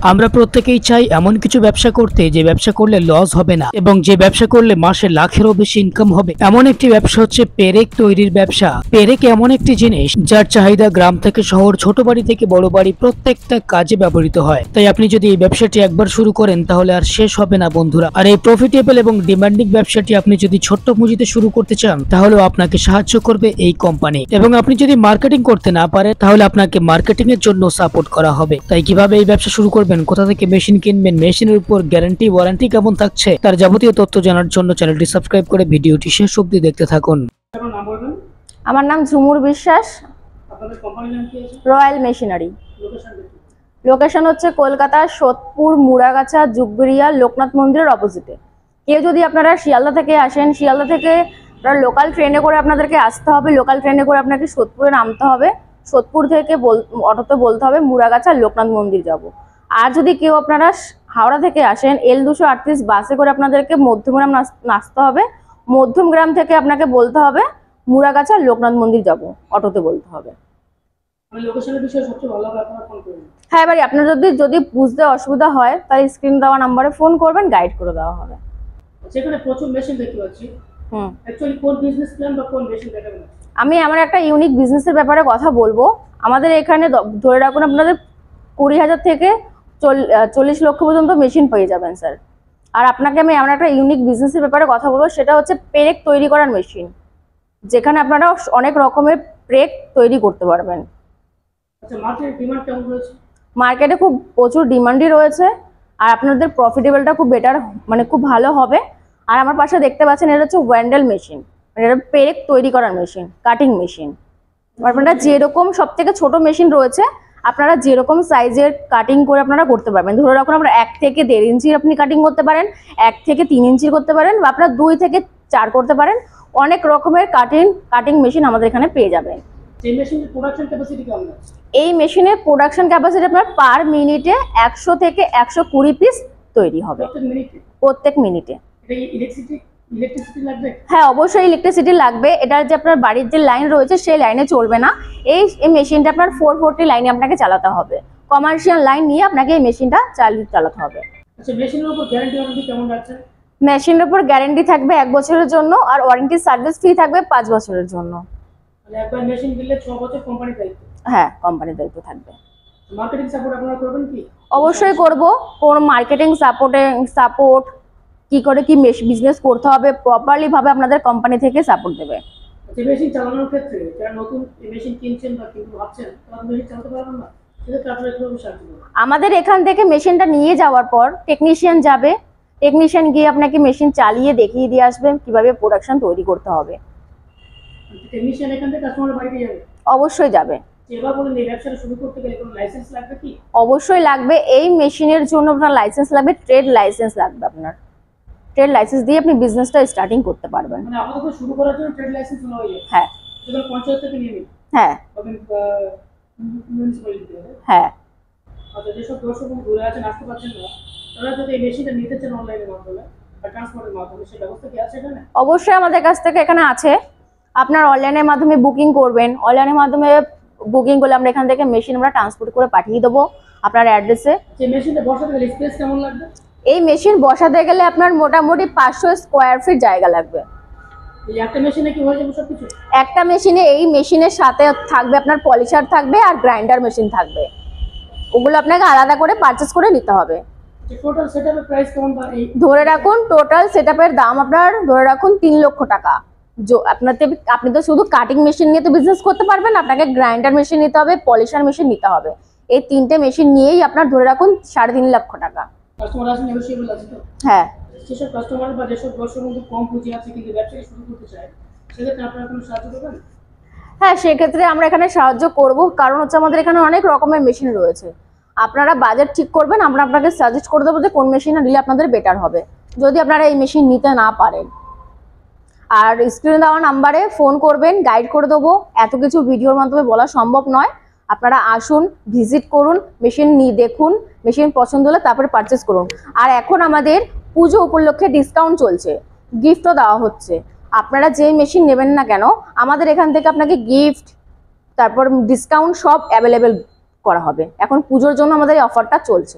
আমরা প্রত্যেকেই চাই এমন কিছু ব্যবসা করতে যে ব্যবসা করলে লস হবে না এবং যে ব্যবসা করলে মাসে লাখেরও বেশি ইনকাম হবে। এমন একটি ব্যবসা হচ্ছে পেরেক তৈরির ব্যবসা। পেরেক এমন একটি জিনিস যার চাহিদা গ্রাম থেকে শহর, ছোট বাড়ি থেকে বড় বাড়ি প্রত্যেকটা কাজে ব্যবহৃত হয়। তাই আপনি যদি এই ব্যবসাটি একবার শুরু করেন তাহলে আর শেষ হবে না বন্ধুরা। আর এই প্রফিটেবল এবং ডিমান্ডিং ব্যবসাটি আপনি যদি ছোট্ট পুঁজিতে শুরু করতে চান তাহলে আপনাকে সাহায্য করবে এই কোম্পানি। এবং আপনি যদি মার্কেটিং করতে না পারেন তাহলে আপনাকে মার্কেটিং এর জন্য সাপোর্ট করা হবে। তাই কিভাবে এই ব্যবসা শুরু করবেন, কোথা থেকে মেশিন কিনবেন, মেশিনের উপর গ্যারান্টি ওয়ারেন্টি কেমন থাকছে, তার যাবতীয় তথ্য জানার জন্য চ্যানেলটি সাবস্ক্রাইব করে ভিডিওটি শেষ অবধি দেখতে থাকুন। আমার নাম ঝুমুর বিশ্বাস। Royal machinery. লোকেশন হচ্ছে কলকাতা সোদপুর, মুড়াগাছা, যুগবেড়িয়া, লোকনাথ মন্দিরের অপোজিটে। কেউ যদি আপনারা শিয়ালদা থেকে আসেন, শিয়ালদা থেকে লোকাল ট্রেনে করে আপনাদেরকে আসতে হবে। লোকাল ট্রেনে করে আপনাকে সোদপুরে নামতে হবে। সোদপুর থেকে অটোতে বলতে হবে মুড়াগাছা লোকনাথ মন্দির যাব। আর যদি কেউ আপনারা হাওড়া থেকে আসেন, L238 বাসে করে আপনাদেরকে মধ্যমগ্রাম নামতে হবে। মধ্যমগ্রাম থেকে আপনাকে বলতে হবে মুড়াগাছা লোকনাথ মন্দির যাব, অটোতে বলতে হবে। হ্যাঁ, এবারে আপনার যদি বুঝতে অসুবিধা হয় তাহলে স্ক্রিন দেওয়া নাম্বারে ফোন করবেন, গাইড করে দেওয়া হবে। সেখানে প্রচুর মেশিন দেখতে পাচ্ছি। অ্যাকচুয়ালি কোন বিজনেস প্ল্যান বা কোন মেশিন দেখাবেন? আমি আমার একটা ইউনিক বিজনেসের ব্যাপারে কথা বলবো। আমাদের এখানে ধরে রাখুন আপনাদের 20,000 থেকে 40 লক্ষ পর্যন্ত মেশিন পেয়ে যাবেন স্যার। আর আপনাকে আমি এমন একটা ইউনিক বিজনেসের ব্যাপারে কথা বলবো, সেটা হচ্ছে পেরেক তৈরি করার মেশিন, যেখানে আপনারা অনেক রকমের পেরেক তৈরি করতে পারবেন। আচ্ছা, মার্কেটে ডিমান্ড কেমন রয়েছে? মার্কেটে খুব প্রচুর ডিমান্ডই রয়েছে, আর আপনাদের প্রফিটেবলটা খুব বেটার, মানে খুব ভালো হবে। আর আমার পাশে দেখতে পাচ্ছেন এটা হচ্ছে ওয়েন্ডেল মেশিন, মানে এটা পেরেক তৈরি করার মেশিন, কাটিং মেশিন। আপনারা যেরকম সব থেকে ছোট মেশিন রয়েছে, আপনারা যেরকম সাইজের কাটিং করে আপনারা করতে পারবেন। ধরে রাখুন আপনারা 1 থেকে 1.5 ইঞ্চির আপনি কাটিং করতে পারেন, 1 থেকে 3 ইঞ্চির করতে পারেন, বা আপনারা 2 থেকে 4 করতে পারেন। অনেক রকমের কাটিং মেশিন আমাদের এখানে পেয়ে যাবেন। এই মেশিনের প্রোডাকশন ক্যাপাসিটি কেমন আছে? এই মেশিনের প্রোডাকশন ক্যাপাসিটি আপনার পার মিনিটে 100 থেকে 120 পিস তৈরি হবে প্রত্যেক মিনিটে। ইলেকট্রিসিটি লাগবে? হ্যাঁ, অবশ্যই ইলেকট্রিসিটি লাগবে। এটার যে আপনার বাড়ির যে লাইন রয়েছে সেই লাইনে চলবে না। এই মেশিনটা আপনার 440 লাইনে আপনাকে চালাতে হবে। কমার্শিয়াল লাইন নিয়ে আপনাকে এই মেশিনটা চালাতে হবে। আচ্ছা, মেশিনের উপর গ্যারান্টি ওয়ারেন্টি কেমন আছে? মেশিনের উপর গ্যারান্টি থাকবে 1 বছরের জন্য, আর ওয়ারেন্টি সার্ভিস ফি থাকবে 5 বছরের জন্য। মানে একবার মেশিন কিনলে 6 বছর কোম্পানির দায়িত্ব? হ্যাঁ, কোম্পানির দায়িত্ব থাকবে। মার্কেটিং সাপোর্ট আপনারা করবেন কি? অবশ্যই করব। কোন মার্কেটিং সাপোর্ট কি করে কি বিজনেস করতে হবে প্রপারলি ভাবে আপনাদের কোম্পানি থেকে সাপোর্ট দেবে। আচ্ছা, মেশিন চালানোর ক্ষেত্রে যারা নতুন মেশিন কিনছেন বা কিন্তু ভাবছেন তারা মেশিন চালাতে পারবেন না, সেক্ষেত্রে আপনারা কিভাবে সাহায্য করবেন? আমাদের এখান থেকে মেশিনটা নিয়ে যাওয়ার পর টেকনিশিয়ান যাবে। টেকনিশিয়ান গিয়ে আপনাকে মেশিন চালিয়ে দেখিয়ে দিয়ে আসবেন কিভাবে প্রোডাকশন তৈরি করতে হবে। টেকনিশিয়ান এখান থেকে কাস্টমারের বাড়িতে যাবে? অবশ্যই যাবে। এবার বলেন, এই ব্যবসাটা শুরু করতে গেলে কোনো লাইসেন্স লাগবে কি? অবশ্যই লাগবে। এই মেশিনের জন্য আপনার লাইসেন্স লাগবে, ট্রেড লাইসেন্স লাগবে। আপনার ট্রেড লাইসেন্স দিয়ে আপনি বিজনেসটা স্টার্টিং করতে পারবেন। মানে আমাদের শুরু করার জন্য ট্রেড লাইসেন্স হলো? হ্যাঁ। সেগুলো পঞ্চায়েত থেকে নিয়ে নিন? হ্যাঁ। মিউনিসিপ্যালিটি? হ্যাঁ। আচ্ছা, যেসব দর্শক ঘুরে আছেন, আসতে পারছেন না, তারা যদি এই মেশিনটা নিতে চান অনলাইনের মাধ্যমে বা ট্রান্সপোর্টের মাধ্যমে, সেই ব্যবস্থা কি আছে এখানে? অবশ্যই আমাদের কাছ থেকে এখানে আছে। আপনার অনলাইনের মাধ্যমে বুকিং করবেন। অনলাইনের মাধ্যমে বুকিং করলে আমরা এখান থেকে মেশিন আমরা ট্রান্সপোর্ট করে পাঠিয়ে দেবো আপনার অ্যাড্রেসে। এই মেশিনটা বসাতে গেলে স্পেস কেমন লাগবে? এই মেশিন বসাতে গেলে আপনার মোটামুটি 500 স্কোয়ার ফিট জায়গা লাগবে। এই একটা মেশিনে কি হয়ে যাবে সবকিছু? একটা মেশিনে, এই মেশিনের সাথে থাকবে আপনার পলিশার থাকবে আর গ্রাইন্ডার মেশিন থাকবে। ওগুলো আপনাকে আলাদা করে পারচেজ করে নিতে হবে। টোটাল সেটআপের প্রাইস কেমন? ধরে রাখুন টোটাল সেটআপের দাম আপনার ধরে রাখুন 3 লক্ষ টাকা। আপনি তো শুধু কাটিং মেশিন নিয়ে তো বিজনেস করতে পারবেন, আপনাকে গ্রাইন্ডার মেশিন নিতে হবে, পলিশার মেশিন নিতে হবে। এই 3টে মেশিন নিয়েই আপনার ধরে রাখুন 3.5 লক্ষ টাকা। কাস্টমার আসলে নেগোশিয়েবল আছে তো? হ্যাঁ। যেসব কাস্টমার বা যেসব দর্শক মধ্যে কম পুঁজি আছে কিন্তু ব্যবসা শুরু করতে চায়, সেক্ষেত্রে আপনারা কোনো সাহায্য করবেন? হ্যাঁ, সেক্ষেত্রে আমরা এখানে সাহায্য করব। কারণ হচ্ছে আমাদের এখানে অনেক রকমের মেশিন রয়েছে। আপনারা বাজেট ঠিক করবেন, আমরা আপনাকে সাজেস্ট করে দেবো যে কোন মেশিনটা নিলে আপনাদের বেটার হবে যদি আপনারা এই মেশিন নিতে না পারেন। আর স্ক্রিনে দেওয়া নাম্বারে ফোন করবেন, গাইড করে দেবো। এত কিছু ভিডিওর মাধ্যমে বলা সম্ভব নয়। আপনারা আসুন, ভিজিট করুন, মেশিন নিয়ে দেখুন, মেশিন পছন্দ হলে তারপরে পারচেস করুন। আর এখন আমাদের পুজো উপলক্ষে ডিসকাউন্ট চলছে, গিফটও দেওয়া হচ্ছে। আপনারা যে মেশিন নেবেন না কেন আমাদের এখান থেকে আপনাকে গিফট, তারপর ডিসকাউন্ট সব অ্যাভেলেবেল করা হবে। এখন পুজোর জন্য আমাদের এই অফারটা চলছে।